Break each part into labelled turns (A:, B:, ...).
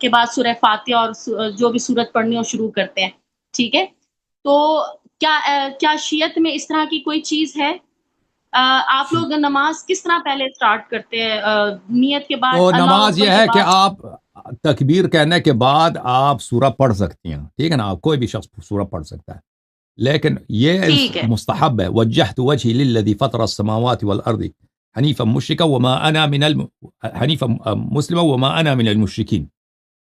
A: کے بعد سورہ فاتحہ اور جو بھی سورت پڑھنی ہو شروع کرتے ہیں، ٹھیک ہے؟ تو کیا شیعت میں اس طرح کی کوئی چیز ہے؟ آپ لوگ نماز کس طرح پہلے اسٹارٹ کرتے ہیں؟ نیت کے بعد
B: تو
A: اللہ
B: نماز
A: اکبر
B: یہ
A: کے
B: ہے کہ
A: بعد؟
B: آپ تکبیر کہنے کے بعد آپ سورہ پڑھ سکتی ہیں، ٹھیک ہے نا، کوئی بھی شخص سورہ پڑھ سکتا ہے، لیکن یہ
A: ٹھیک ہے،
B: مستحب ہے. وجہت وجہی للذی فطر السماوات والارض حنیفا مشرکا وما انا من حنیفا مسلما وما انا من المشرکین.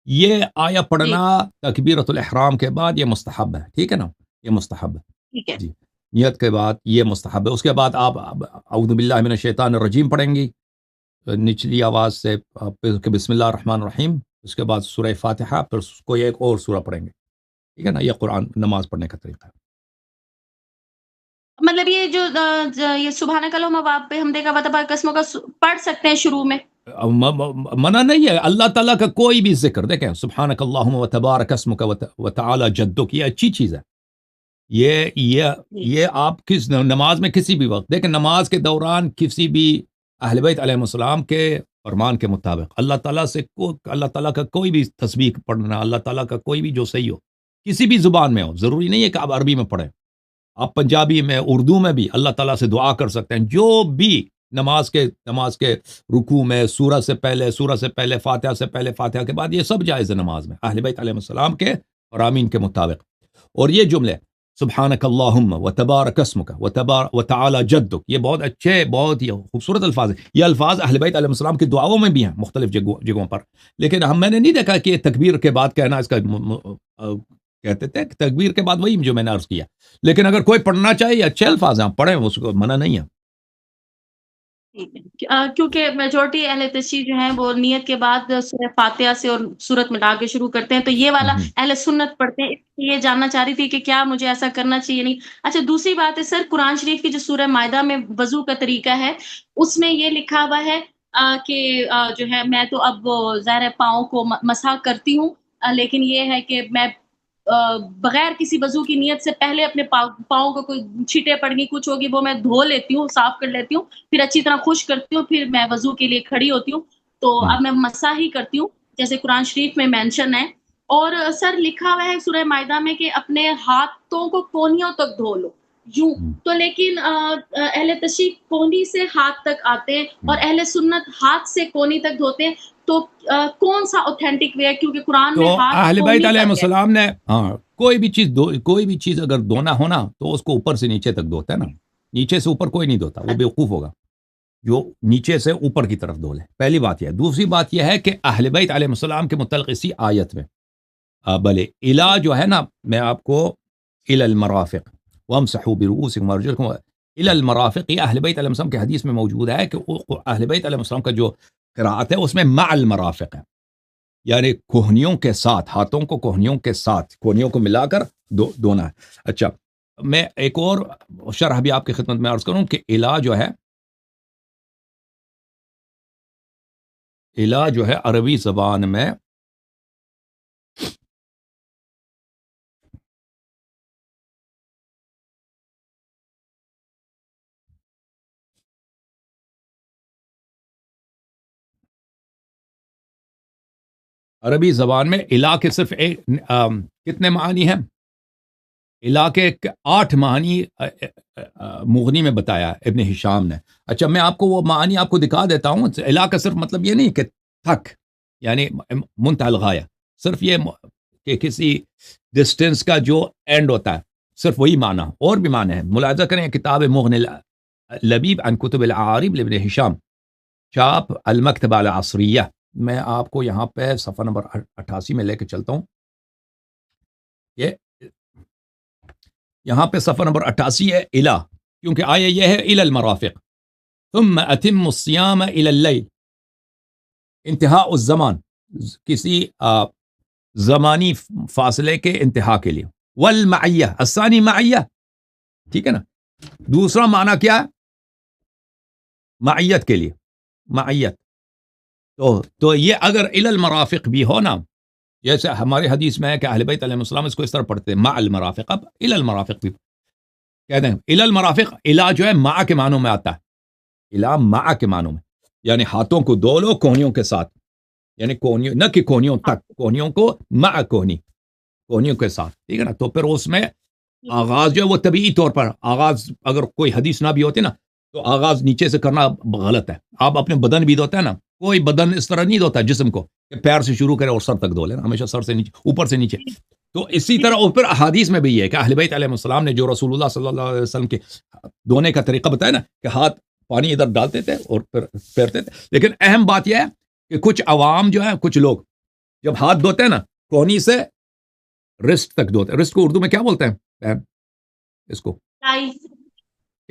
B: یہ آیا پڑھنا
A: ٹھیک
B: تکبیرۃ الاحرام کے بعد یہ مستحب ہے، ٹھیک ہے نا، یہ مستحب ہے
A: ٹھیک ہے،
B: جی. نیت کے بعد یہ مستحب ہے. اس کے بعد آپ اعوذ باللہ من الشیطان الرجیم پڑھیں گی نچلی آواز سے، پھر بسم اللہ الرحمن الرحیم، اس کے بعد سورہ فاتحہ، پھر کوئی ایک اور سورہ پڑھیں گے، ٹھیک ہے نا. یہ قرآن نماز پڑھنے کا طریقہ ہے.
A: مطلب یہ جو یہ سبحانک اللہم وبحمدک وتبارک اسمک کا پڑھ سکتے ہیں شروع میں؟
B: منع نہیں ہے. اللہ تعالیٰ کا کوئی بھی ذکر دیکھیں، سبحانک اللہم و تبارک اسمک و تعالی جدک، یہ اچھی چیز ہے. یہ یہ
A: جی
B: یہ آپ کس نماز میں کسی بھی وقت دیکھیں، نماز کے دوران کسی بھی اہل بیت علیہ السلام کے فرمان کے مطابق اللہ تعالیٰ سے اللہ تعالیٰ کا کوئی بھی تسبیح پڑھنا، اللہ تعالیٰ کا کوئی بھی جو صحیح ہو، کسی بھی زبان میں ہو، ضروری نہیں ہے کہ آپ عربی میں پڑھیں، آپ پنجابی میں، اردو میں بھی اللہ تعالیٰ سے دعا کر سکتے ہیں. جو بھی نماز کے رکوع میں، سورہ سے پہلے، فاتحہ سے پہلے، فاتحہ کے بعد، یہ سب جائز ہے نماز میں اہل بیت علیہ السلام کے اور آمین کے مطابق. اور یہ جملے سبحانک اللہم و تبارک اسمک و تعالی جدک، یہ بہت اچھے، بہت ہی خوبصورت الفاظ ہیں. یہ الفاظ اہل بیت علیہ السلام کی دعاؤں میں بھی ہیں مختلف جگہوں پر، لیکن میں نے نہیں دیکھا کہ تکبیر کے بعد کہنا اس کا کہتے تھے تکبیر کے بعد، وہی جو میں نے عرض کیا. لیکن اگر کوئی پڑھنا چاہے، یہ اچھے الفاظ ہیں، پڑھیں، اس کو منع نہیں ہے.
A: ٹھیک ہے، کیونکہ میجورٹی اہل تشیع جو ہیں وہ نیت کے بعد سورہ فاتحہ سے اور سورت ملا کے شروع کرتے ہیں، تو یہ والا اہل سنت پڑھتے ہیں. یہ جاننا چاہ رہی تھی کہ کیا مجھے ایسا کرنا چاہیے نہیں. اچھا، دوسری بات ہے سر، قرآن شریف کی جو سورہ مائدہ میں وضو کا طریقہ ہے، اس میں یہ لکھا ہوا ہے کہ جو ہے میں تو اب ظاہر ہے پاؤں کو مسح کرتی ہوں، لیکن یہ ہے کہ میں بغیر کسی وضو کی نیت سے پہلے اپنے پاؤں کو کوئی چھینٹے پڑ گئی، کچھ ہوگی، وہ میں دھو لیتی ہوں، صاف کر لیتی ہوں، پھر اچھی طرح خشک کرتی ہوں، پھر میں وضو کے لیے کھڑی ہوتی ہوں. تو اب میں مسح ہی کرتی ہوں جیسے قرآن شریف میں مینشن ہے. اور سر لکھا ہوا ہے سورہ مائدہ میں کہ اپنے ہاتھوں کو کونیوں تک دھو لو، یوں. تو لیکن اہل تشیع کونی سے ہاتھ تک آتے ہیں اور اہل سنت ہاتھ سے کونی تک دھوتے ہیں. تو کون سا اوتھینٹک وے ہے؟ کیونکہ قرآن میں
B: تو
A: ہاتھ
B: اہل بیت
A: کونی
B: علیہ
A: تک ہے.
B: السلام نے کوئی بھی چیز اگر دھونا ہونا تو اس کو اوپر سے نیچے تک دھوتا ہے نا، نیچے سے اوپر کوئی نہیں دھوتا، وہ بیوقوف ہوگا جو نیچے سے اوپر کی طرف دھو لے. پہلی بات یہ ہے. دوسری بات یہ ہے کہ اہل بیت علیہ السلام کے متعلق اسی آیت میں بلے الا جو ہے نا، میں آپ کو الی المرافق وامسحوا برؤوسکم وارجلکم الی المرافق، یہ اہل بیت علیہ السلام کے حدیث میں موجود ہے کہ اہل بیت علیہ السلام کا جو قرأت ہے اس میں مع المرافق ہے، یعنی کوہنیوں کے ساتھ، ہاتھوں کو کوہنیوں کے ساتھ، کوہنیوں کو ملا کر دھونا ہے. اچھا، میں ایک اور شرح بھی آپ کی خدمت میں عرض کروں کہ الا جو ہے عربی زبان میں الا کے صرف کتنے معنی ہیں؟ الا کے 8 معنی مغنی میں بتایا ابن ہشام نے. اچھا، میں آپ کو وہ معنی آپ کو دکھا دیتا ہوں. الا کا صرف مطلب یہ نہیں کہ تھک، یعنی منتہی الغایہ، صرف یہ کہ کسی ڈسٹینس کا جو اینڈ ہوتا ہے، صرف وہی معنی. اور بھی معنی ہے، ملاحظہ کریں کتاب مغنی لبیب عن کتب العارب لابن ہشام، چاپ المکتبہ العصریہ. میں آپ کو یہاں پہ صفحہ نمبر 88 میں لے کے چلتا ہوں. یہاں پہ صفحہ نمبر 88 ہے الا، کیونکہ آیہ یہ ہے الی المرافق ثم اتم الصیام الی اللیل، انتہاء الزمان، کسی زمانی فاصلے کے انتہا کے لیے. والمعیہ الثانی معیہ، ٹھیک ہے نا. دوسرا معنی کیا ہے؟ معیت کے لیے، معیت. تو یہ اگر الی المرافق بھی ہو نا، جیسے ہمارے حدیث میں ہے کہ اہل بیت علیہ السلام اس کو اس طرح پڑھتے ہیں مع المرافق. اب الی المرافق بھی کہتے ہیں. الی المرافق، الا جو ہے مع کے معنوں میں آتا ہے، الا مع کے معنوں میں، یعنی ہاتھوں کو دھو لو کوہنیوں کے ساتھ. یعنی کونیوں نہ کہ کونیوں تک، کونیوں کو مع کونی، کونیوں کے ساتھ، ٹھیک ہے نا. تو پھر اس میں آغاز جو ہے وہ طبیعی طور پر آغاز، اگر کوئی حدیث نہ بھی ہوتی نا تو آغاز نیچے سے کرنا غلط ہے. آپ اپنے بدن بھی دھوتے ہیں نا، کوئی بدن اس طرح نہیں دھوتا جسم کو کہ پیر سے شروع کرے اور سر تک دھو لے، ہمیشہ سر سے نیچے، اوپر سے نیچے. تو اسی طرح اور پھر احادیث میں بھی یہ ہے کہ اہل بیت علیہ السلام نے جو رسول اللہ صلی اللہ علیہ وسلم کے دھونے کا طریقہ بتایا نا کہ ہاتھ پانی ادھر ڈالتے تھے اور پھر پھیرتے تھے. لیکن اہم بات یہ ہے کہ کچھ عوام جو ہے، کچھ لوگ جب ہاتھ دھوتے ہیں نا کونی سے رسٹ تک دھوتے ہیں. رسٹ کو اردو میں کیا بولتے ہیں بہن؟ اس کو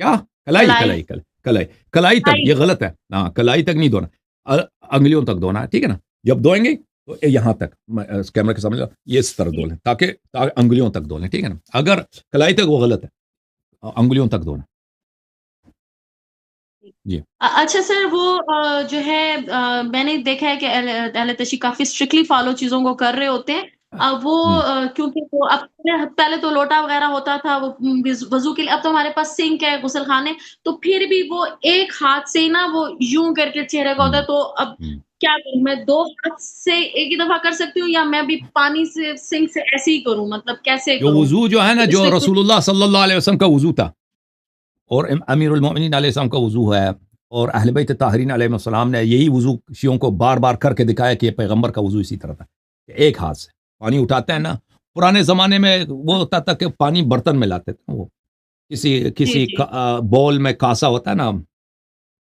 B: کیا؟ کلائی کلائی کلائی کلائی تک. یہ غلط ہے، ہاں کلائی تک نہیں دھونا، انگلیوں تک دھونا ہے، ٹھیک ہے نا. جب دھوئیں گے تو یہاں تک کیمرے کے سامنے یہ اس طرح دھو لیں تاکہ انگلیوں تک دھو لیں، ٹھیک ہے نا. اگر کلائی تک وہ غلط ہے، انگلیوں تک دھونا. جی
A: اچھا سر، وہ جو ہے میں نے دیکھا ہے کہ اہل تشیع کافی اسٹرکٹلی فالو چیزوں کو کر رہے ہوتے ہیں. وہ کیونکہ وہ اب پہلے تو لوٹا وغیرہ ہوتا تھا وہ وضو کے لیے، اب تو ہمارے پاس سنک ہے، غسل خانے، تو پھر بھی وہ ایک ہاتھ سے ہی نا وہ یوں کر کے چہرے کا ہوتا ہے. تو اب کیا کروں میں؟ دو ہاتھ سے ایک ہی دفعہ کر سکتی ہوں یا میں بھی پانی سے سنک سے ایسے ہی کروں؟ مطلب کیسے
B: جو
A: کروں؟
B: وضو جو ہے نا، جو رسول اللہ صلی اللہ علیہ وسلم کا وضو تھا اور امیر المؤمنین علیہ السلام کا وضو ہے، اور اہل بیت طاہرین علیہ السلام نے یہی وضو شیعوں کو بار بار کر کے دکھایا کہ یہ پیغمبر کا وضو اسی طرح تھا کہ ایک ہاتھ سے پانی اٹھاتے ہیں نا. پرانے زمانے میں وہ ہوتا تھا کہ پانی برتن میں لاتے تھے، وہ کسی بول میں کاسا ہوتا ہے نا،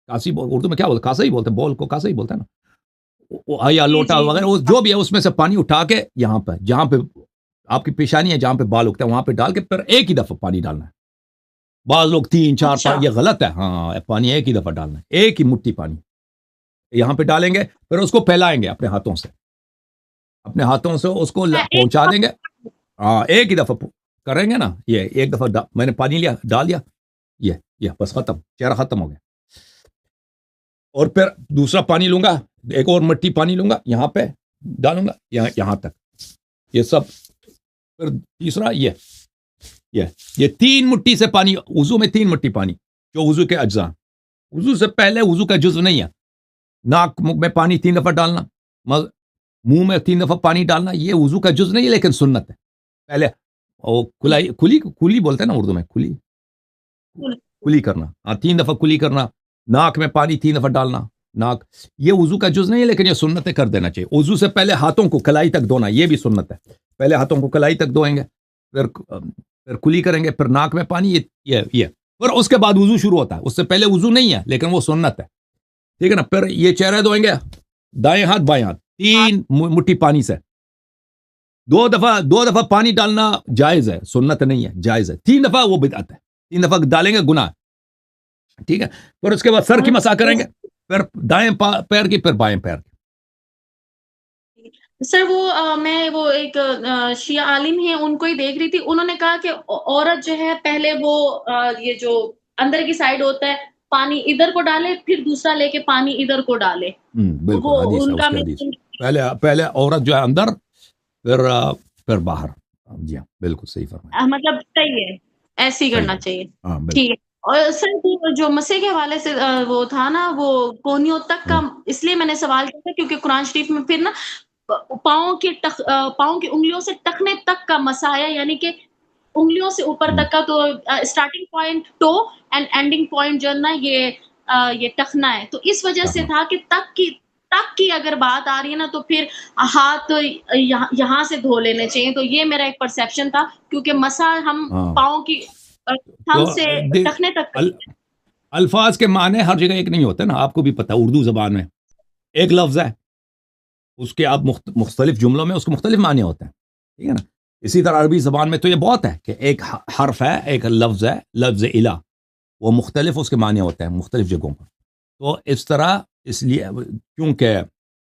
B: کاسی اردو میں کیا بولتے، کاسا ہی بولتے ہیں، بول کو کاسا ہی بولتے ہیں نا، یا لوٹا وغیرہ، جو بھی ہے اس میں سے پانی اٹھا کے یہاں پہ جہاں پہ آپ کی پیشانی ہے، جہاں پہ بال اگتے ہیں وہاں پہ ڈال کے پھر ایک ہی دفعہ پانی ڈالنا ہے. بعض لوگ 3 4 5، یہ غلط ہے. ہاں پانی ایک ہی دفعہ ڈالنا ہے، ایک ہی مٹھی پانی یہاں پہ ڈالیں گے، پھر اس کو پھیلائیں گے اپنے ہاتھوں سے اس کو پہنچا دیں گے. ہاں ایک ہی دفعہ کریں گے نا، یہ ایک دفعہ میں نے پانی لیا، ڈال دیا، یہ بس ختم، چہرہ ختم ہو گیا. اور پھر دوسرا پانی لوں گا، ایک اور مٹی پانی لوں گا، یہاں پہ ڈالوں گا، یہاں تک، یہ سب. پھر تیسرا یہ 3 مٹھی سے پانی، وضو میں 3 مٹھی پانی جو وضو کے اجزاء. وضو سے پہلے وضو کا جزو نہیں ہے. ناک میں پانی 3 دفعہ ڈالنا، منہ میں 3 دفعہ پانی ڈالنا، یہ وضو کا جز نہیں ہے لیکن سنت ہے. پہلے کلی بولتے ہیں نا اردو میں، کلی کرنا، 3 دفعہ کلی کرنا. ناک میں پانی 3 دفعہ ڈالنا، ناک، یہ وضو کا جز نہیں ہے لیکن یہ سنت ہے، کر دینا چاہیے. وضو سے پہلے ہاتھوں کو کلائی تک دھونا، یہ بھی سنت ہے. پہلے ہاتھوں کو کلائی تک دھوئیں گے، پھر کلی کریں گے، پھر ناک میں پانی، یہ پھر اس کے بعد وضو شروع ہوتا ہے. اس سے پہلے وضو نہیں ہے لیکن وہ سنت ہے، ٹھیک ہے نا. پھر یہ چہرہ دھوئیں گے، دائیں ہاتھ بائیں ہاتھ، 3 مٹھی پانی سے 2 دفعہ پانی ڈالنا جائز ہے، سنت نہیں ہے، جائز ہے. 3 دفعہ وہ بدعت ہے، 3 دفعہ ڈالیں گے گناہ، ٹھیک ہے. پھر اس کے بعد سر کی مسح کریں گے، پھر دائیں پیر کی، پھر بائیں پیر کی.
A: سر میں وہ ایک شیعہ عالم ہیں، ان کو ہی دیکھ رہی تھی، انہوں نے کہا کہ عورت جو ہے پہلے وہ یہ جو اندر کی سائڈ ہوتا ہے پانی ادھر کو ڈالے، پھر دوسرا لے کے پانی ادھر کو ڈالے.
B: بالکل حدیث ہے، اس کی حدیث، پہلے عورت جو ہے اندر، پھر باہر. جی ہاں بالکل صحیح فرمایا.
A: مطلب صحیح ہے، ایسے ہی کرنا چاہیے.
B: ہاں
A: ٹھیک ہے. اور سر جو مسح کے حوالے سے وہ تھا نا، وہ کونیوں تک کا، اس لیے میں نے سوال کیا تھا کیونکہ قرآن شریف میں پھر نا پاؤں کی انگلیوں سے ٹخنے تک کا مسح ہے، یعنی کہ انگلیوں سے اوپر تک کا. تو starting point to end ending point جو ہے نا یہ ٹخنا ہے. تو اس وجہ سے تھا کہ تک کی اگر بات آ رہی ہے نا تو پھر ہاتھ یہاں سے دھو لینے چاہیے. تو یہ میرا ایک پرسیپشن تھا، کیونکہ مسح ہم پاؤں کی ہم سے ٹخنے تک.
B: الفاظ کے معنی ہر جگہ ایک نہیں ہوتے نا، آپ کو بھی پتا. اردو زبان میں ایک لفظ ہے، اس کے آپ مختلف جملوں میں اس کو مختلف معنی ہوتے ہیں، ٹھیک ہے نا. اسی طرح عربی زبان میں تو یہ بہت ہے کہ ایک حرف ہے، ایک لفظ ہے، لفظ الہ، وہ مختلف اس کے معنی ہوتے ہیں مختلف جگہوں پر. تو اس طرح، اس لیے کیونکہ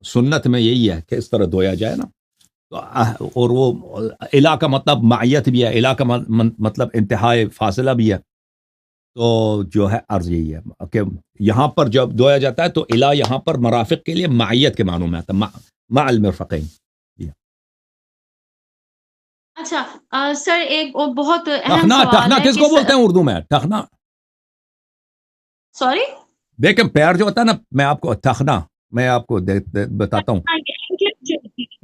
B: سنت میں یہی ہے کہ اس طرح دھویا جائے نا. تو اور وہ الہ کا مطلب معیت بھی ہے، الہ کا مطلب انتہائی فاصلہ بھی ہے. تو جو ہے عرض یہی ہے کہ یہاں پر جب دھویا جاتا ہے تو الہ یہاں پر مرافق کے لیے معیت کے معنوں میں آتا ہے، مع المرفقین.
A: اچھا سر، ایک بہت اہم سوال
B: ٹخنا کس کو بولتے ہیں اردو میں؟ ٹخنا،
A: سوری
B: دیکھیں پیر جو ہوتا ہے نا، میں آپ کو ٹخنا، میں آپ کو بتاتا ہوں.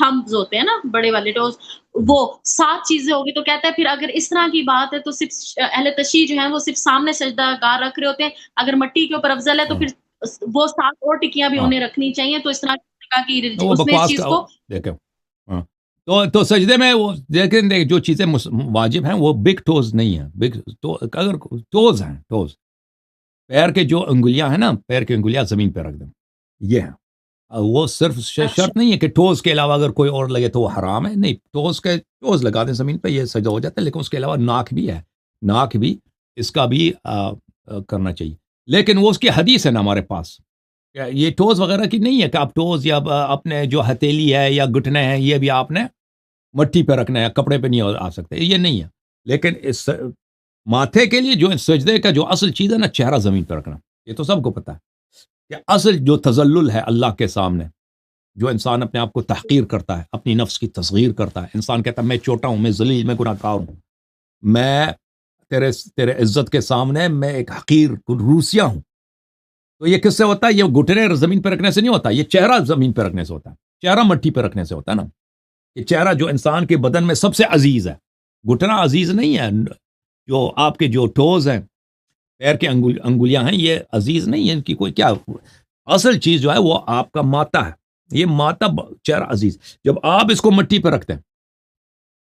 A: تھمبز ہوتے ہیں نا بڑے والے ٹوز، وہ 7 چیزیں ہوگی، تو کہتا ہے پھر اگر اس طرح کی بات ہے تو صرف اہل تشیع جو ہیں وہ صرف سامنے سجدہ گاہ رکھ رہے ہوتے ہیں، اگر مٹی کے اوپر افضل ہے تو
B: ہاں
A: پھر وہ 7 اور ٹکیاں بھی
B: ہاں
A: انہیں رکھنی چاہیے، تو اس طرح کی
B: وہ
A: اس نے اس
B: بکواس
A: چیز
B: کا
A: کو
B: دیکھیں ہاں تو سجدے میں وہ دیکھیں جو چیزیں واجب ہیں وہ بگ ٹوز نہیں ہیں، بگ تو اگر ٹوز ہیں، ٹوز پیر کے جو انگلیاں ہیں نا، پیر کی انگلیاں زمین پہ رکھ دیں، یہ ہے وہ صرف
A: اچھا
B: شرط نہیں ہے کہ ٹوز کے علاوہ اگر کوئی اور لگے تو وہ حرام ہے، نہیں، ٹوز لگا دیں زمین پہ، یہ سجدہ ہو جاتا ہے، لیکن اس کے علاوہ ناک بھی ہے، ناک بھی اس کا بھی کرنا چاہیے، لیکن وہ اس کی حدیث ہے نا ہمارے پاس، یہ ٹوز وغیرہ کی نہیں ہے کہ آپ ٹوز یا اپنے جو ہتھیلی ہے یا گھٹنے ہیں یہ بھی آپ نے مٹی پہ رکھنا ہے، کپڑے پہ نہیں آ سکتے، یہ نہیں ہے، لیکن اس ماتھے کے لیے جو سجدے کا جو اصل چیز ہے نا، چہرہ زمین پہ رکھنا، یہ تو سب کو پتا ہے کہ اصل جو تذلل ہے اللہ کے سامنے، جو انسان اپنے آپ کو تحقیر کرتا ہے، اپنی نفس کی تصغیر کرتا ہے، انسان کہتا ہے میں چھوٹا ہوں، میں ذلیل، میں گناہ گار ہوں، میں تیرے عزت کے سامنے میں ایک حقیر روسیا ہوں، تو یہ کس سے ہوتا ہے؟ یہ گھٹنے زمین پہ رکھنے سے نہیں ہوتا، یہ چہرہ زمین پہ رکھنے سے ہوتا ہے، چہرہ مٹی پہ رکھنے سے ہوتا ہے نا، یہ چہرہ جو انسان کے بدن میں سب سے عزیز ہے، گھٹنا عزیز نہیں ہے، جو آپ کے جو ٹوز ہیں، پیر کے انگلیاں ہیں، یہ عزیز نہیں ہے، ان کی کوئی کیا، اصل چیز جو ہے وہ آپ کا ماتھا ہے، یہ ماتھا چہرہ عزیز، جب آپ اس کو مٹی پہ رکھتے ہیں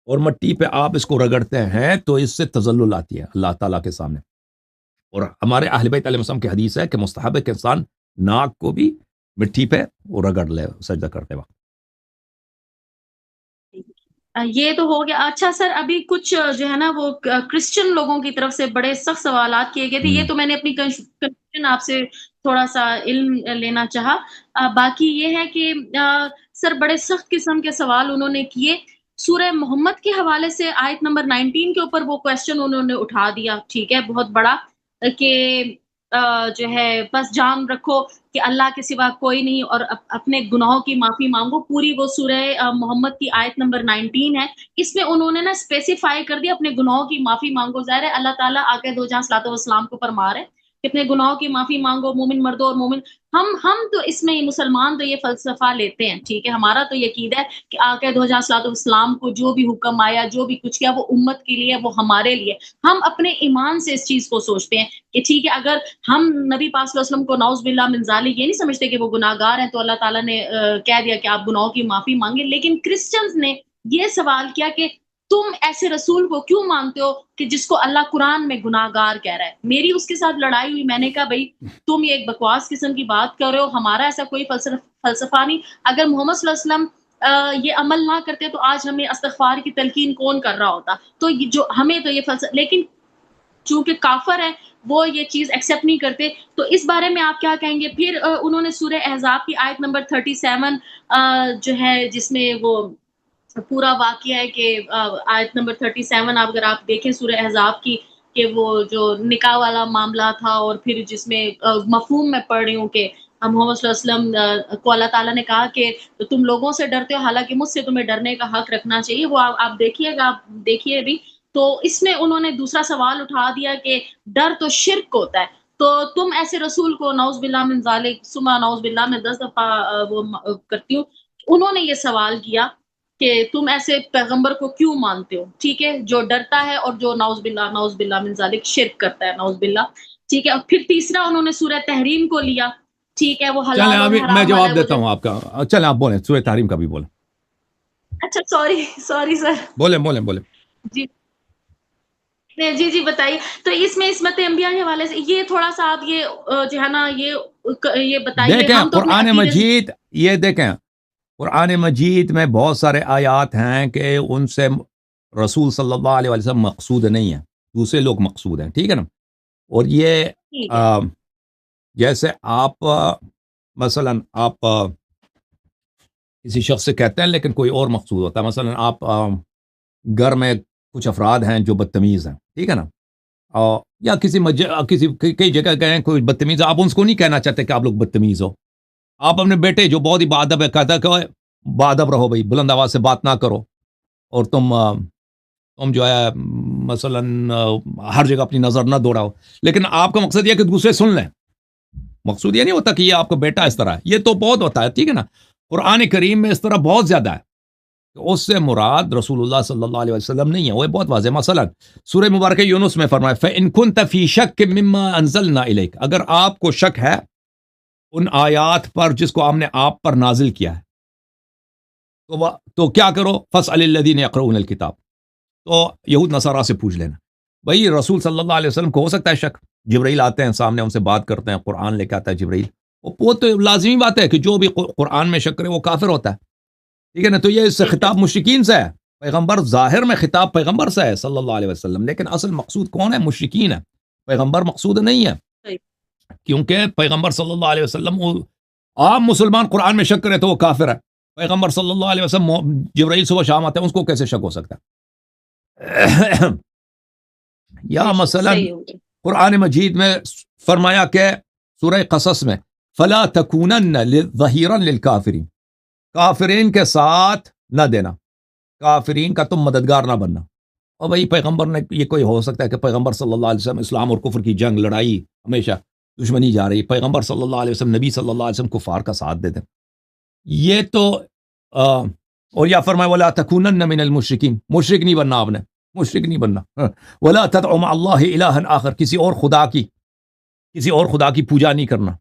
B: اور مٹی پہ آپ اس کو رگڑتے ہیں تو اس سے تذلل آتی ہے اللہ تعالیٰ کے سامنے، اور ہمارے اہل بیت علیہ السلام کی حدیث ہے کہ مستحب ہے کہ انسان ناک کو بھی مٹی پہ وہ رگڑ لے سجدہ کرتے وقت۔
A: یہ تو ہو گیا۔ اچھا سر، ابھی کچھ جو ہے نا وہ کرسچن لوگوں کی طرف سے بڑے سخت سوالات کیے گئے تھے، یہ تو میں نے اپنی کنفیوژن آپ سے تھوڑا سا علم لینا چاہا۔ باقی یہ ہے کہ سر بڑے سخت قسم کے سوال انہوں نے کیے، سورہ محمد کے حوالے سے آیت نمبر 19 کے اوپر وہ کویسچن انہوں نے اٹھا دیا، ٹھیک ہے، بہت بڑا، کہ جو ہے بس جان رکھو کہ اللہ کے سوا کوئی نہیں، اور اپنے گناہوں کی معافی مانگو، پوری وہ سورہ محمد کی آیت نمبر 19 ہے، اس میں انہوں نے نا اسپیسیفائی کر دیا اپنے گناہوں کی معافی مانگو، ظاہر ہے اللہ تعالیٰ آقا دو جہاں صلی اللہ کو فرما رہے کہ اپنے گناہوں کی معافی مانگو، مومن مردوں اور مومن، ہم تو اس میں مسلمان تو یہ فلسفہ لیتے ہیں، ٹھیک ہے، ہمارا تو یہ عقیدہ ہے کہ آقا دو جہاں صلی اللہ علیہ وسلم کو جو بھی حکم آیا، جو بھی کچھ کیا، وہ امت کے لیے، وہ ہمارے لیے، ہم اپنے ایمان سے اس چیز کو سوچتے ہیں کہ ٹھیک ہے، اگر ہم نبی پاک صلی اللہ علیہ وسلم کو نعوذ باللہ من ذالک یہ نہیں سمجھتے کہ وہ گناہ گار ہیں، تو اللہ تعالیٰ نے کہہ دیا کہ آپ گناہوں کی معافی مانگیں، لیکن کرسچنز نے یہ سوال کیا کہ تم ایسے رسول کو کیوں مانتے ہو کہ جس کو اللہ قرآن میں گناہ گار کہہ رہا ہے؟ میری اس کے ساتھ لڑائی ہوئی، میں نے کہا بھائی تم یہ ایک بکواس قسم کی بات کر رہے ہو، ہمارا ایسا کوئی فلسفہ نہیں، اگر محمد صلی اللہ علیہ وسلم یہ عمل نہ کرتے تو آج ہمیں استغفار کی تلقین کون کر رہا ہوتا؟ تو جو ہمیں تو یہ فلسفہ، لیکن چونکہ کافر ہے وہ یہ چیز ایکسیپٹ نہیں کرتے، تو اس بارے میں آپ کیا کہیں گے؟ پھر انہوں نے سورہ احزاب کی آیت نمبر 37 جو ہے جس میں وہ پورا واقعہ ہے کہ آیت نمبر 37 اگر آپ دیکھیں سورہ احزاب کی، کہ وہ جو نکاح والا معاملہ تھا، اور پھر جس میں مفہوم میں پڑھ رہی ہوں کہ محمد صلی اللہ علیہ وسلم کو اللہ تعالیٰ نے کہا کہ تم لوگوں سے ڈرتے ہو، حالانکہ مجھ سے تمہیں ڈرنے کا حق رکھنا چاہیے، وہ آپ دیکھیے گا، آپ دیکھیے بھی، تو اس میں انہوں نے دوسرا سوال اٹھا دیا کہ ڈر تو شرک ہوتا ہے، تو تم ایسے رسول کو نعوذ باللہ من ذالک ثم نعوذ باللہ میں 10 دفعہ وہ کرتی ہوں، انہوں نے یہ سوال کیا کہ تم ایسے پیغمبر کو کیوں مانتے ہو، ٹھیک ہے، جو ڈرتا ہے اور جو نعوذ باللہ من ذالک شرک کرتا ہے، نعوذ باللہ، ٹھیک ہے، اور پھر تیسرا انہوں نے سورہ تحریم کو لیا، ٹھیک ہے، وہ
B: چلیں
A: حلال اور
B: ابھی میں
A: حرام والا ہے،
B: جواب
A: وہ
B: دیتا ہوں آپ کا، چلیں آپ بولیں، سورہ تحریم کا بھی بولیں،
A: اچھا سوری سر،
B: بولیں
A: جی جی بتائیے، تو اس میں عصمت انبیاء کے حوالے سے یہ تھوڑا سا آپ یہ جو ہے نا یہ بتائیے،
B: دیکھیں
A: ہم تو اپنے
B: قرآن
A: عقیدے سے،
B: مجید، یہ دیکھیں قرآن مجید میں بہت سارے آیات ہیں کہ ان سے رسول صلی اللہ علیہ وسلم مقصود نہیں ہیں، دوسرے لوگ مقصود ہیں، ٹھیک ہے نا، اور یہ
A: ٹھیک ہے،
B: جیسے آپ مثلا آپ کسی شخص سے کہتے ہیں لیکن کوئی اور مقصود ہوتا ہے، مثلا آپ گھر میں کچھ افراد ہیں جو بدتمیز ہیں، ٹھیک ہے نا، یا کئی جگہ گئے کوئی بدتمیز، آپ ان کو نہیں کہنا چاہتے کہ آپ لوگ بدتمیز ہو، آپ اپنے بیٹے جو بہت ہی باادب ہے کہتا ہے کہ باادب رہو بھائی، بلند آواز سے بات نہ کرو، اور تم جو ہے مثلا ہر جگہ اپنی نظر نہ دوڑاؤ، لیکن آپ کا مقصد یہ کہ دوسرے سن لیں، مقصود یہ نہیں ہوتا کہ یہ آپ کا بیٹا اس طرح ہے، یہ تو بہت ہوتا ہے، ٹھیک ہے نا، قرآن کریم میں اس طرح بہت زیادہ ہے، تو اس سے مراد رسول اللہ صلی اللہ علیہ وسلم نہیں ہے، وہ بہت واضح. مثلا سورہ مبارکہ یونس میں فرمایا فَإِن كُنتَ فِي شَكٍّ مِّمَّا أَنزَلْنَا إِلَيْكَ، اگر آپ کو شک ہے ان آیات پر جس کو ہم نے آپ پر نازل کیا ہے تو کیا کرو، فَاسْأَلِ الَّذِينَ يَقْرَؤُونَ الْكِتَابَ، تو یہود نصارہ سے پوچھ لینا. بھائی رسول صلی اللہ علیہ وسلم کو ہو سکتا ہے شک، جبرائیل آتے ہیں سامنے ان سے بات کرتے ہیں، قرآن لے کے آتا ہے جبرائیل، وہ تو لازمی بات ہے کہ جو بھی قرآن میں شک کرے وہ کافر ہوتا ہے. ٹھیک ہے نا. تو یہ اس سے خطاب مشرکین سے ہے. پیغمبر ظاہر میں خطاب پیغمبر سے ہے صلی اللہ علیہ وسلم، لیکن اصل مقصود کون ہے؟ مشرکین ہے، پیغمبر مقصود نہیں ہے. کیونکہ پیغمبر صلی اللہ علیہ وسلم، عام مسلمان قرآن میں شک کرے تو وہ کافر ہے. پیغمبر صلی اللہ علیہ وسلم جبرائیل صبح شام آتے ہیں، اس کو کیسے شک ہو سکتا ہے؟ یا مثلا قرآن مجید میں فرمایا کہ سورہ قصص میں فلا تکونن ظہیرا للکافرین، کافرین کے ساتھ نہ دینا، کافرین کا تم مددگار نہ بننا. اور بھائی پیغمبر نے، یہ کوئی ہو سکتا ہے کہ پیغمبر صلی اللہ علیہ وسلم اسلام اور کفر کی جنگ لڑائی، ہمیشہ دشمنی جا رہی، پیغمبر صلی اللہ علیہ وسلم، نبی صلی اللہ علیہ وسلم کفار کا ساتھ دیتے؟ یہ تو اور یا فرمایا ولا تکونن من المشرکین، مشرک نہیں بننا، آپ نے مشرک نہیں بننا. ولا تدع مع اللہ الہا آخر، کسی اور خدا کی پوجا نہیں کرنا.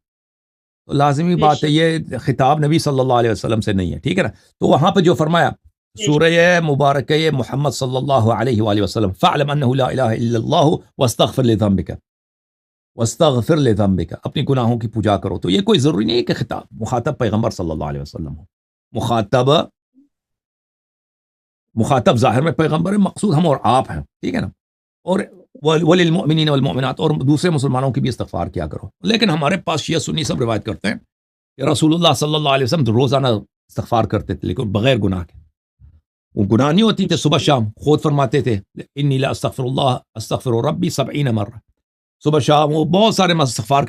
B: تو لازمی بات ہے یہ خطاب نبی صلی اللہ علیہ وسلم سے نہیں ہے. ٹھیک ہے نا. تو وہاں پہ جو فرمایا سورہ مبارکہ محمد صلی اللہ علیہ وآلہ وسلم فاعلم انہ لا الہ الا اللہ واستغفر لذنبک، اپنی گناہوں کی پوجا کرو. تو یہ کوئی ضروری نہیں ہے کہ خطاب مخاطب پیغمبر صلی اللہ علیہ وسلم ہو. مخاطب ظاہر میں پیغمبر ہے، مقصود ہم اور آپ ہیں. ٹھیک ہے نا. اور وللمؤمنین والمؤمنات، اور دوسرے مسلمانوں کی بھی استغفار کیا کرو. لیکن ہمارے پاس شیعہ سنی سب روایت کرتے ہیں کہ رسول اللہ صلی اللہ علیہ وسلم روزانہ استغفار کرتے تھے، لیکن بغیر گناہ کے. وہ گناہ نہیں ہوتی تھے، صبح شام خود فرماتے تھے انی لا استغفر ربی 70 مرہ، صبح شام وہ بہت سارے استغفار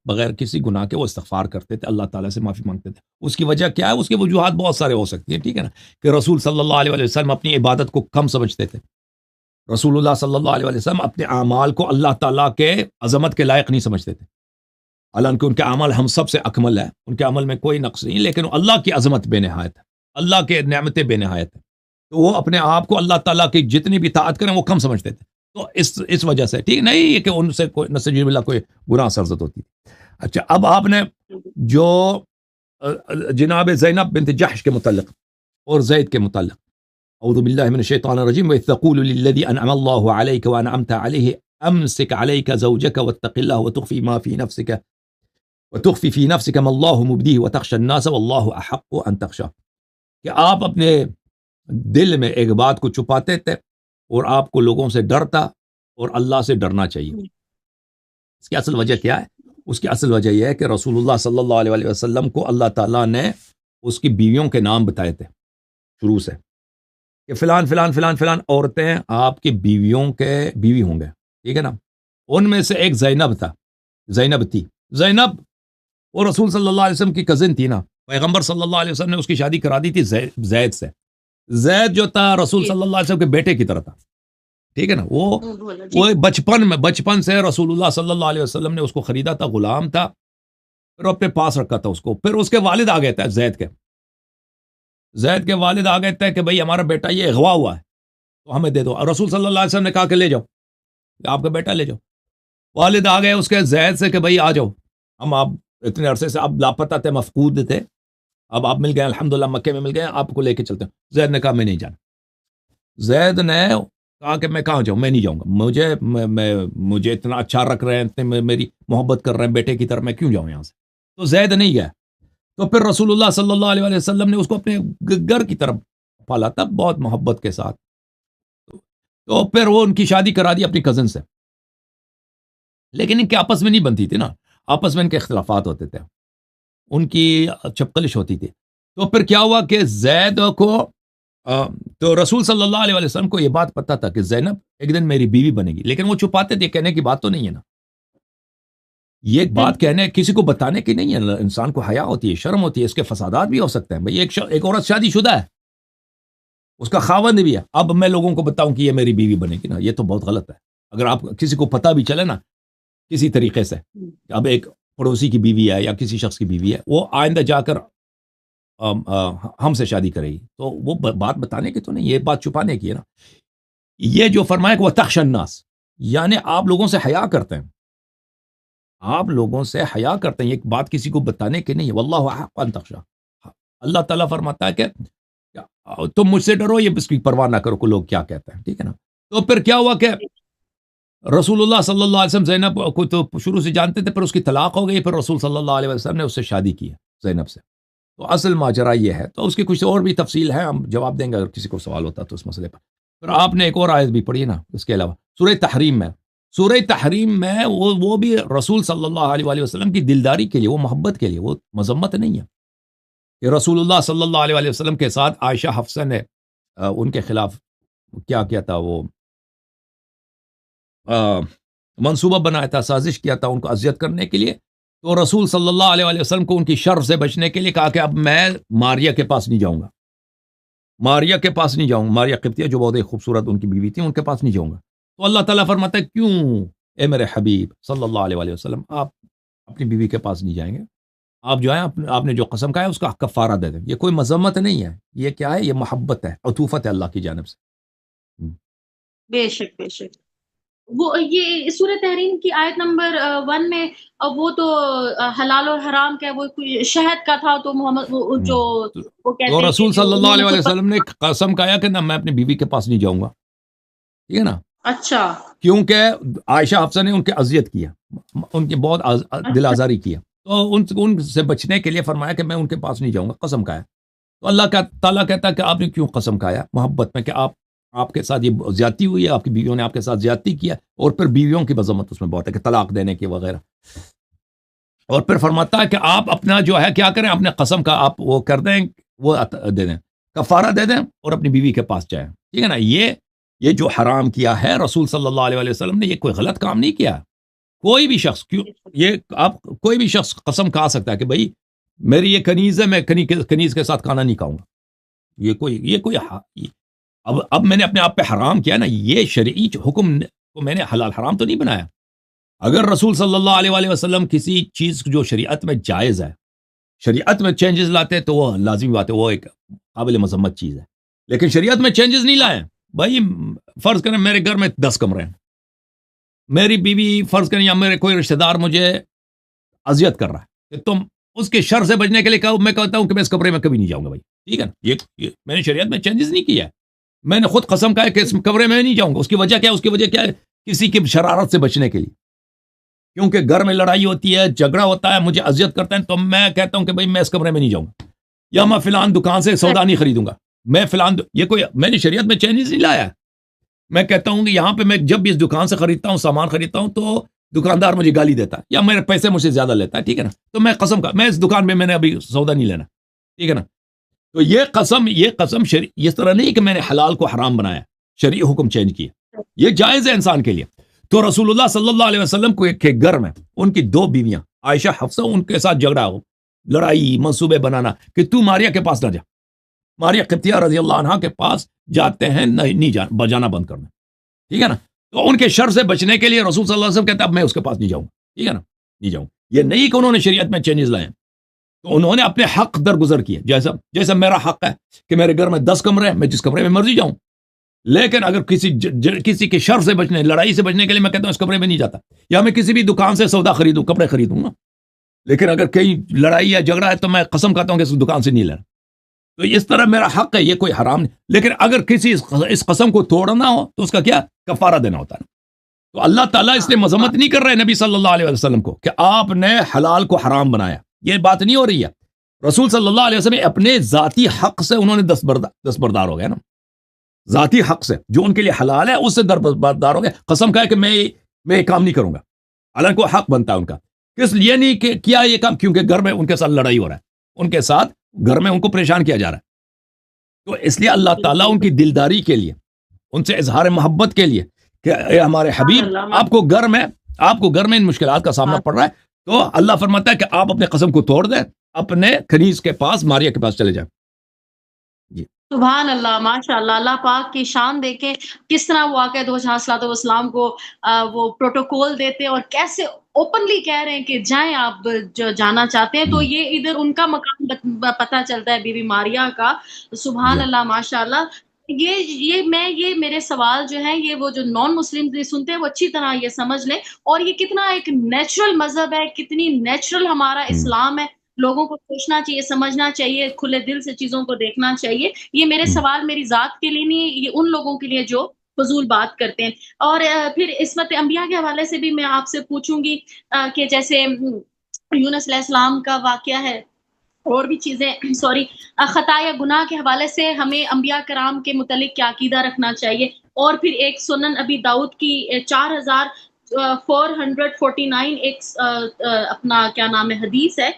B: بغیر کسی گناہ کے وہ استغفار کرتے تھے، اللہ تعالیٰ سے معافی مانگتے تھے. اس کی وجہ کیا ہے؟ اس کی وجوہات بہت سارے ہو سکتی ہیں. ٹھیک ہے نا. کہ رسول صلی اللہ علیہ وسلم اپنی عبادت کو کم سمجھتے تھے. رسول اللہ صلی اللہ علیہ وسلم اپنے اعمال کو اللہ تعالیٰ کے عظمت کے لائق نہیں سمجھتے تھے، حالانکہ ان کے اعمال ہم سب سے اکمل ہے، ان کے عمل میں کوئی نقص نہیں، لیکن اللہ کی عظمت بے نہایت ہے، اللہ کے نعمتیں بے نہایت ہیں. تو وہ اپنے آپ کو اللہ تعالیٰ کی جتنی بھی اطاعت کریں وہ کم سمجھتے تھے. تو اس وجہ سے ٹھیک نہیں ہے کہ ان سے کوئی نسجی باللہ کوئی گناہ سرزد ہوتی تھی. اچھا، اب آپ نے جو جناب زینب بنت جحش کے متعلق اور زید کے متعلق، اعوذ باللہ من الشیطان الرجیم وَإِذْ تَقُولُ لِلَّذِي أَنْعَمَ اللَّهُ عَلَيْكَ وَأَنْعَمْتَ عَلَيْهِ أَمْسِكْ عَلَيْكَ زَوْجَكَ وَاتَّقِ اللَّهَ وَتُخْفِي فِي نَفْسِكَ مَا اللَّهُ مُبْدِيهِ وَتَخْشَى النَّاسَ وَاللَّهُ أَحَقُّ أَنْ تَخْشَاهُ، کہ آپ اپنے دل میں ایک بات کو چھپاتے تھے اور آپ کو لوگوں سے ڈرتا، اور اللہ سے ڈرنا چاہیے. اس کی اصل وجہ کیا ہے؟ اس کی اصل وجہ یہ ہے کہ رسول اللہ صلی اللہ علیہ وسلم کو اللہ تعالیٰ نے اس کی بیویوں کے نام بتائے تھے شروع سے، کہ فلان فلان فلان فلان عورتیں آپ کی بیویوں کے بیوی ہوں گے. ٹھیک ہے نا. ان میں سے ایک زینب تھی. زینب وہ رسول صلی اللہ علیہ وسلم کی کزن تھی نا. پیغمبر صلی اللہ علیہ وسلم نے اس کی شادی کرا دی تھی زید سے. زید جو تھا رسول صلی اللہ علیہ وسلم کے بیٹے کی طرح تھا. ٹھیک ہے نا. وہ بچپن سے رسول اللہ صلی اللہ علیہ وسلم نے اس کو خریدا تھا، غلام تھا، پھر اپنے پاس رکھا تھا اس کو. پھر اس کے والد آ گئے تھے، زید کے والد آ گئے تھے کہ بھئی ہمارا بیٹا یہ اغوا ہوا ہے تو ہمیں دے دو. رسول صلی اللہ علیہ وسلم نے کہا کہ لے جاؤ، آپ کا بیٹا لے جاؤ. والد آ گئے اس کے زید سے کہ بھئی آ جاؤ، ہم آپ اتنے عرصے سے آپ لاپتہ تھے، مفقود تھے، اب آپ مل گئے، الحمدللہ مکے میں مل گئے، آپ کو لے کے چلتے ہیں. زید نے کہا میں نہیں جانا. زید نے کہا کہ میں کہاں جاؤں، میں نہیں جاؤں گا، مجھے اتنا اچھا رکھ رہے ہیں، اتنے میری محبت کر رہے ہیں بیٹے کی طرح، میں کیوں جاؤں یہاں سے. تو زید نہیں گیا. تو پھر رسول اللہ صلی اللہ علیہ وسلم نے اس کو اپنے گھر کی طرف پالا تھا بہت محبت کے ساتھ. تو پھر وہ ان کی شادی کرا دی اپنی کزن سے، لیکن ان کے آپس میں نہیں بنتی تھی نا، آپس میں ان کے اختلافات ہوتے تھے، ان کی چپقلش ہوتی تھی. تو پھر کیا ہوا کہ زید کو تو رسول صلی اللہ علیہ وسلم کو یہ بات پتا تھا کہ زینب ایک دن میری بیوی بنے گی، لیکن وہ چھپاتے تھے. کہنے کی بات تو نہیں ہے نا، یہ ایک بات کہنے کسی کو بتانے کی نہیں ہے. انسان کو حیا ہوتی ہے، شرم ہوتی ہے، اس کے فسادات بھی ہو سکتے ہیں. بھئی ایک عورت شادی شدہ ہے، اس کا خاوند بھی ہے، اب میں لوگوں کو بتاؤں کہ یہ میری بیوی بنے گی نا، یہ تو بہت غلط ہے. اگر آپ کسی کو پتہ بھی چلے نا کسی طریقے سے، اب ایک پڑوسی کی بیوی ہے یا کسی شخص کی بیوی ہے، وہ آئندہ جا کر ہم سے شادی کرے گی، تو وہ بات بتانے کی تو نہیں، یہ بات چھپانے کی ہے نا. یہ جو فرمایا کہ وہ تخش الناس، یعنی آپ لوگوں سے حیا کرتے ہیں، آپ لوگوں سے حیا کرتے ہیں، یہ بات کسی کو بتانے کی نہیں ہے. واللہ احق ان تخشا، اللہ تعالیٰ فرماتا ہے کہ تم مجھ سے ڈرو، یہ اس کی پرواہ نہ کرو کہ لوگ کیا کہتے ہیں. ٹھیک ہے نا. تو پھر کیا ہوا کہ رسول اللہ صلی اللہ علیہ وسلم زینب کو تو شروع سے جانتے تھے، پھر اس کی طلاق ہو گئی، پھر رسول صلی اللہ علیہ وسلم نے اس سے شادی کی ہے، زینب سے. تو اصل ماجرا یہ ہے. تو اس کی کچھ اور بھی تفصیل ہے، ہم جواب دیں گے اگر کسی کو سوال ہوتا تو اس مسئلے پر. پھر آپ نے ایک اور آیت بھی پڑھی نا اس کے علاوہ، سورہ تحریم میں وہ بھی رسول صلی اللہ علیہ وآلہ وسلم کی دلداری کے لیے، وہ محبت کے لیے، وہ مذمت نہیں ہے. کہ رسول اللہ صلی اللہ علیہ وآلہ وسلم کے ساتھ عائشہ حفصہ نے ان کے خلاف کیا کیا تھا، وہ منصوبہ بنایا تھا، سازش کیا تھا ان کو اذیت کرنے کے لیے. تو رسول صلی اللہ علیہ وآلہ وسلم کو ان کی شر سے بچنے کے لیے کہا کہ اب میں ماریہ کے پاس نہیں جاؤں گا، ماریہ کے پاس نہیں جاؤں گا، ماریہ قبطیہ جو بہت خوبصورت ان کی بیوی تھی، ان کے پاس نہیں جاؤں گا. تو اللہ تعالیٰ فرماتا ہے کیوں اے میرے حبیب صلی اللہ علیہ وآلہ وسلم، آپ اپنی بیوی کے پاس نہیں جائیں گے؟ آپ جو ہے آپ نے جو قسم کھایا اس کا کفارہ دے دیں. یہ کوئی مذمت نہیں ہے، یہ کیا ہے؟ یہ محبت ہے، عطوفت ہے اللہ کی جانب سے.
A: بے شک بے شک. وہ یہ سورہ تحریم کی آیت نمبر 1 میں وہ تو حلال اور حرام کا وہ کوئی شہد کا تھا، تو محمد وہ جو وہ کہتے
B: تو
A: ہیں
B: رسول
A: کہ جو
B: صلی اللہ
A: انہوں
B: علیہ
A: نے
B: وآلہ
A: خود
B: وسلم نے قسم کھایا کہ نہ میں اپنی بیوی کے پاس نہیں جاؤں گا. ٹھیک ہے نا.
A: اچھا
B: کیونکہ عائشہ حفصہ نے ان کی اذیت کیا، ان کی بہت دل آزاری کیا، تو ان سے بچنے کے لیے فرمایا کہ میں ان کے پاس نہیں جاؤں گا، قسم کھایا. تو اللہ کا تعالیٰ کہتا ہے کہ آپ نے کیوں قسم کھایا؟ محبت میں، کہ آپ کے ساتھ یہ زیادتی ہوئی ہے، آپ کی بیویوں نے آپ کے ساتھ زیادتی کیا، اور پھر بیویوں کی مذمت اس میں بہت ہے کہ طلاق دینے کی وغیرہ. اور پھر فرماتا ہے کہ آپ اپنا جو ہے کیا کریں، اپنے قسم کا آپ وہ کر دیں، وہ دے دیں، کفارہ دے دیں، اور اپنی بیوی کے پاس جائیں. ٹھیک ہے نا. یہ جو حرام کیا ہے رسول صلی اللہ علیہ وسلم نے، یہ کوئی غلط کام نہیں کیا. کوئی بھی شخص کوئی بھی شخص قسم کھا سکتا ہے کہ بھائی میری یہ کنیز ہے، میں کنیز کے ساتھ کھانا نہیں کھاؤں گا. یہ کوئی اب میں نے اپنے آپ پہ حرام کیا نا، یہ شرعی حکم کو میں نے حلال حرام تو نہیں بنایا. اگر رسول صلی اللہ علیہ وآلہ وسلم کسی چیز جو شریعت میں جائز ہے، شریعت میں چینجز لاتے تو وہ لازمی بات ہے، وہ ایک قابل مذمت چیز ہے. لیکن شریعت میں چینجز نہیں لائے. بھائی فرض کریں میرے گھر میں 10 کمرے ہیں، میری بیوی فرض کریں یا میرے کوئی رشتہ دار مجھے اذیت کر رہا ہے، کہ تم اس کے شر سے بچنے کے لیے کہو، میں کہتا ہوں کہ میں اس کمرے میں کبھی نہیں جاؤں گا. بھائی ٹھیک ہے نا. یہ میں نے شریعت میں چینجز نہیں کیا ہے، میں نے خود قسم کہا کہ اس کمرے میں نہیں جاؤں گا. اس کی وجہ کیا ہے؟ اس کی وجہ کیا ہے؟ کسی کی شرارت سے بچنے کے لیے، کیونکہ گھر میں لڑائی ہوتی ہے، جھگڑا ہوتا ہے، مجھے اذیت کرتے ہیں، تو میں کہتا ہوں کہ بھائی میں اس کمرے میں نہیں جاؤں گا، یا میں فلان دکان سے سودا نہیں خریدوں گا، میں فلان یہ کوئی میں نے شریعت میں چینجز نہیں لایا. میں کہتا ہوں کہ یہاں پہ میں جب بھی اس دکان سے خریدتا ہوں، سامان خریدتا ہوں، تو دکاندار مجھے گالی دیتا ہے یا میرے پیسے مجھ سے زیادہ لیتا ہے. ٹھیک ہے نا. تو میں قسم کا میں اس دکان میں نے ابھی سودا نہیں لینا. ٹھیک ہے نا. تو یہ قسم اس طرح نہیں کہ میں نے حلال کو حرام بنایا، شرعی حکم چینج کیا، یہ جائز ہے انسان کے لیے. تو رسول اللہ صلی اللہ علیہ وسلم کو ایک گھر میں ان کی 2 بیویاں عائشہ حفصہ، ان کے ساتھ جھگڑا ہو، لڑائی، منصوبے بنانا کہ تو ماریہ کے پاس نہ جا. ماریہ قبطیہ رضی اللہ عنہا کے پاس جاتے ہیں، نہیں بجانا بند کرنا. ٹھیک ہے نا. تو ان کے شر سے بچنے کے لیے رسول صلی اللہ علیہ وسلم کہتے ہیں اب میں اس کے پاس نہیں جاؤں. ٹھیک ہے نا. نہیں جاؤں. یہ نہیں کہ انہوں نے شریعت میں چینجز لائے، تو انہوں نے اپنے حق درگزر کیے. جیسا میرا حق ہے کہ میرے گھر میں 10 کمرے ہیں، میں جس کمرے میں مرضی جاؤں. لیکن اگر کسی کے شر سے بچنے، لڑائی سے بچنے کے لیے میں کہتا ہوں اس کمرے میں نہیں جاتا، یا میں کسی بھی دکان سے سودا خریدوں، کپڑے خریدوں نا، لیکن اگر کہیں لڑائی یا جھگڑا ہے تو میں قسم کھاتا ہوں کہ اس دکان سے نہیں لینا. تو اس طرح میرا حق ہے، یہ کوئی حرام نہیں. لیکن اگر کسی اس قسم کو توڑنا ہو تو اس کا کیا کفارہ دینا ہوتا ہے. تو اللہ تعالیٰ اس لیے مذمت نہیں کر رہے نبی صلی اللہ علیہ وسلم کو کہ آپ نے حلال کو حرام بنایا. یہ بات نہیں ہو رہی ہے. رسول صلی اللہ علیہ وسلم اپنے ذاتی حق سے انہوں نے دستبردار ہو گئے نا، ذاتی حق سے جو ان کے لیے حلال ہے اس سے دستبردار ہو گئے. قسم کہا کہ میں یہ کام نہیں کروں گا، حالانکہ کو حق بنتا ہے ان کا. کس لیے نہیں کہ کیا یہ کام؟ کیونکہ گھر میں ان کے ساتھ لڑائی ہو رہا ہے، ان کے ساتھ گھر میں ان کو پریشان کیا جا رہا ہے. تو اس لیے اللہ تعالیٰ ان کی دلداری کے لیے، ان سے اظہار محبت کے لیے کہ اے ہمارے حبیب، آپ کو گھر میں ان مشکلات کا سامنا پڑ رہا ہے، تو اللہ فرماتا ہے کہ آپ اپنے قسم کو توڑ دیں، اپنے کنیز کے پاس، ماریہ کے پاس چلے جائیں. جی
A: سبحان اللہ، ماشاء اللہ. اللہ پاک کی شان دیکھیں کس طرح وہ آقا دو جہاں صلوات و سلام کو وہ پروٹوکول دیتے اور کیسے اوپنلی کہہ رہے ہیں کہ جائیں آپ جو جانا چاہتے ہیں، تو یہ ادھر ان کا مقام پتہ چلتا ہے بی بی ماریا کا. سبحان
B: جی
A: اللہ ماشاء اللہ. یہ میرے سوال جو ہیں یہ وہ جو نان مسلم سنتے ہیں وہ اچھی طرح یہ سمجھ لیں، اور یہ کتنا ایک نیچرل مذہب ہے، کتنی نیچرل ہمارا اسلام ہے. لوگوں کو سوچنا چاہیے، سمجھنا چاہیے، کھلے دل سے چیزوں کو دیکھنا چاہیے. یہ میرے سوال میری ذات کے لیے نہیں، یہ ان لوگوں کے لیے جو فضول بات کرتے ہیں. اور پھر عصمت انبیاء کے حوالے سے بھی میں آپ سے پوچھوں گی کہ جیسے یونس علیہ السلام کا واقعہ ہے، اور بھی چیزیں سوری خطا یا گناہ کے حوالے سے ہمیں انبیاء کرام کے متعلق کیا عقیدہ رکھنا چاہیے. اور پھر ایک سنن ابی داؤد کی 4449 ایک اپنا کیا نام ہے حدیث ہے،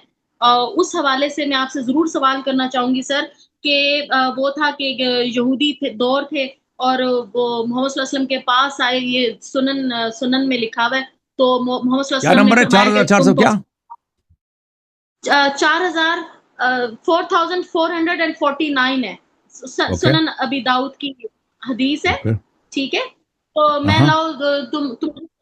A: اس حوالے سے میں آپ سے ضرور سوال کرنا چاہوں گی سر، کہ وہ تھا کہ یہودی دور تھے اور وہ محمد صلی اللہ علیہ وسلم کے پاس آئے. یہ سنن میں لکھا ہوا ہے. تو محمد صلی اللہ
B: کیا
A: علیہ وسلم نے
B: نمبر ہے؟
A: فرمایا کہ
B: 4400
A: تم تو
B: کیا؟
A: 4449 ہے.
B: اوکے
A: سنن ابی داؤد کی حدیث ہے.
B: اوکے
A: ٹھیک ہے، تو میں
B: ہاں
A: لاؤ تم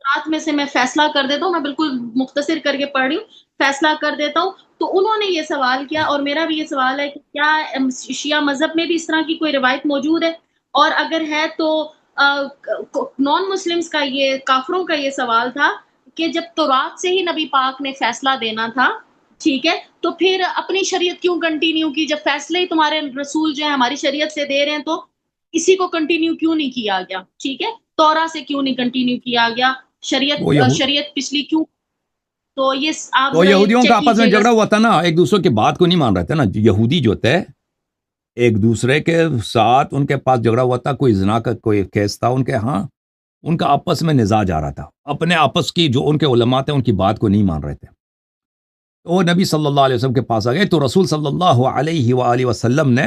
A: رات میں سے میں فیصلہ کر دیتا ہوں، میں بالکل مختصر کر کے پڑھ رہی ہوں، فیصلہ کر دیتا ہوں. تو انہوں نے یہ سوال کیا، اور میرا بھی یہ سوال ہے کہ کیا شیعہ مذہب میں بھی اس طرح کی کوئی روایت موجود ہے، اور اگر ہے تو نان مسلمز کا یہ کافروں کا یہ سوال تھا کہ جب تورات سے ہی نبی پاک نے فیصلہ دینا تھا، ٹھیک ہے، تو پھر اپنی شریعت کیوں کنٹینیو کی؟ جب فیصلے ہی تمہارے رسول جو ہے ہماری شریعت سے دے رہے ہیں، تو اسی کو کنٹینیو کیوں نہیں کیا گیا؟ ٹھیک ہے، تورا سے کیوں نہیں کنٹینیو کیا گیا؟
B: وہ
A: شریعت پچھلی کیوں؟ تو یہ آپ
B: تو
A: ذرا یہ
B: یہودیوں کا
A: چیک
B: آپس میں
A: کیجیے گا.
B: جھگڑا ہوا تھا نا، ایک دوسرے کی بات کو نہیں مان رہے تھے نا. یہودی جو تھے ایک دوسرے کے ساتھ، ان کے پاس جھگڑا ہوا تھا، کوئی زنا کا کوئی کیس تھا ان کے ہاں، ان کا آپس میں نزاع آ رہا تھا، اپنے آپس کی جو ان کے علماء تھے ان کی بات کو نہیں مان رہے تھے. تو وہ نبی صلی اللہ علیہ وسلم کے پاس آ گئے، تو رسول صلی اللہ علیہ وآلہ وسلم نے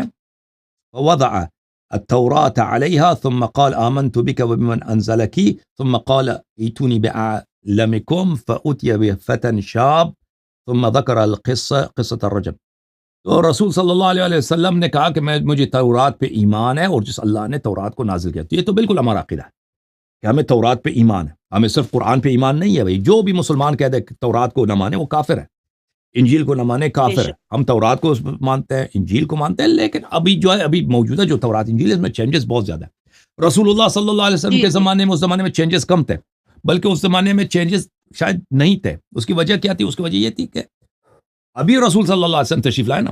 B: وضع التوراة عليها ثم قال آمنت بك وبمن أنزلك ثم قال ائتوني بأعلمكم فأتي بفتى شاب ثم ذكر قصة الرجم. تو رسول صلی اللہ علیہ وسلم نے کہا کہ مجھے تورات پہ ایمان ہے، اور جس اللہ نے تورات کو نازل کیا. تو یہ تو بالکل ہمارا عقیدہ ہے کہ ہمیں تورات پہ ایمان ہے، ہمیں صرف قرآن پہ ایمان نہیں ہے. بھائی جو بھی مسلمان کہہ دے کہ تورات کو نہ مانے وہ کافر ہے، انجیل کو نہ مانے کافر ہے. ہم تورات کو مانتے ہیں، انجیل کو مانتے ہیں، لیکن ابھی جو ہے ابھی موجودہ جو تورات انجیل ہے اس میں چینجز بہت زیادہ ہے. رسول اللہ صلی اللہ علیہ وسلم کے زمانے میں، اس زمانے میں چینجز کم تھے، بلکہ اس زمانے میں چینجز شاید نہیں تھے. اس کی وجہ کیا تھی؟ اس کی وجہ یہ تھی کہ ابھی رسول صلی اللہ علیہ وسلم تشریف لائے نا،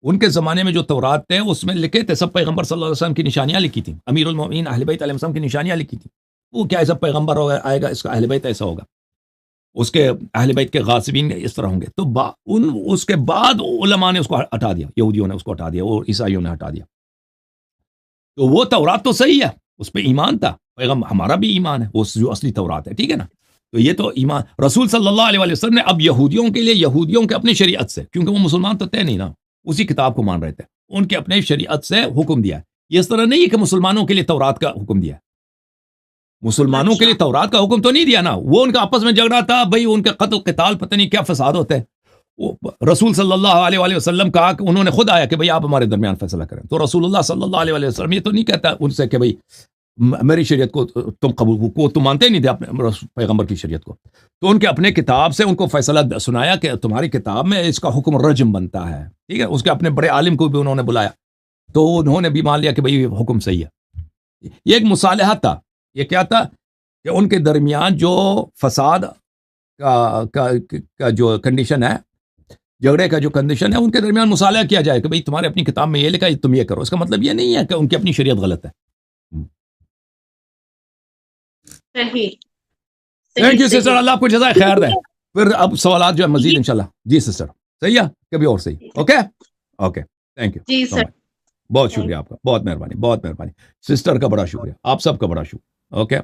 B: ان کے زمانے میں جو تورات تھے اس میں لکھے تھے سب پیغمبر صلی اللہ علیہ وسلم کی نشانیاں لکھی تھیں، امیر المومنین اہل بیت علیہ السلام کی نشانیاں لکھی تھیں. وہ کیا ایسا پیغمبر آئے گا، اس کا اہل بیت ایسا ہوگا، اس کے اہل بیت کے غاصبین اس طرح ہوں گے. تو اس کے بعد علماء نے اس کو ہٹا دیا، یہودیوں نے اس کو ہٹا دیا اور عیسائیوں نے ہٹا دیا. تو وہ تورات تو صحیح ہے، اس پہ ایمان تھا، پیغمبر ہمارا بھی ایمان ہے، وہ جو اصلی تورات ہے، ٹھیک ہے نا. تو یہ تو ایمان رسول صلی اللہ علیہ وسلم نے اب یہودیوں کے لیے، یہودیوں کے اپنی شریعت سے، کیونکہ وہ مسلمان تو تھے نہیں نا، اسی کتاب کو مان رہے تھے، ان کے اپنے شریعت سے حکم دیا ہے. یہ اس طرح نہیں ہے کہ مسلمانوں کے لیے تورات کا حکم دیا ہے، مسلمانوں کے لیے تورات کا حکم تو نہیں دیا نا. وہ ان کا آپس میں جھگڑا تھا بھائی، ان کا قتل قتال پتہ نہیں کیا فساد ہوتے ہیں. رسول صلی اللہ علیہ وسلم کہا کہ انہوں نے خود آیا کہ بھئی آپ ہمارے درمیان فیصلہ کریں. تو رسول اللہ صلی اللہ علیہ وسلم یہ تو نہیں کہتا ان سے کہ بھئی میری شریعت کو تم قبول کو تم مانتے نہیں تھے اپنے پیغمبر کی شریعت کو. تو ان کے اپنے کتاب سے ان کو فیصلہ سنایا کہ تمہاری کتاب میں اس کا حکم رجم بنتا ہے، ٹھیک ہے. اس کے اپنے بڑے عالم کو بھی انہوں نے بلایا، تو انہوں نے بھی مان لیا کہ بھئی یہ حکم صحیح ہے. یہ ایک مصالحہ تھا. یہ کیا تھا کہ ان کے درمیان جو فساد کا جو کنڈیشن ہے، جھگڑے کا جو کنڈیشن ہے، ان کے درمیان مصالحہ کیا جائے کہ بھئی تمہارے اپنی کتاب میں یہ لکھا ہے تم یہ کرو. اس کا مطلب یہ نہیں ہے کہ ان کی اپنی شریعت غلط ہے. تھینک یو سسٹر، اللہ آپ کو جزائے خیر دے. پھر اب سوالات جو ہے مزید انشاءاللہ. جی سسٹر صحیح ہے، کبھی اور صحیح. Okay okay, thank you.
A: جی سر،
B: بہت شکریہ آپ کا، بہت مہربانی، بہت مہربانی. سسٹر کا بڑا شکریہ، آپ سب کا بڑا شکریہ. اوکے.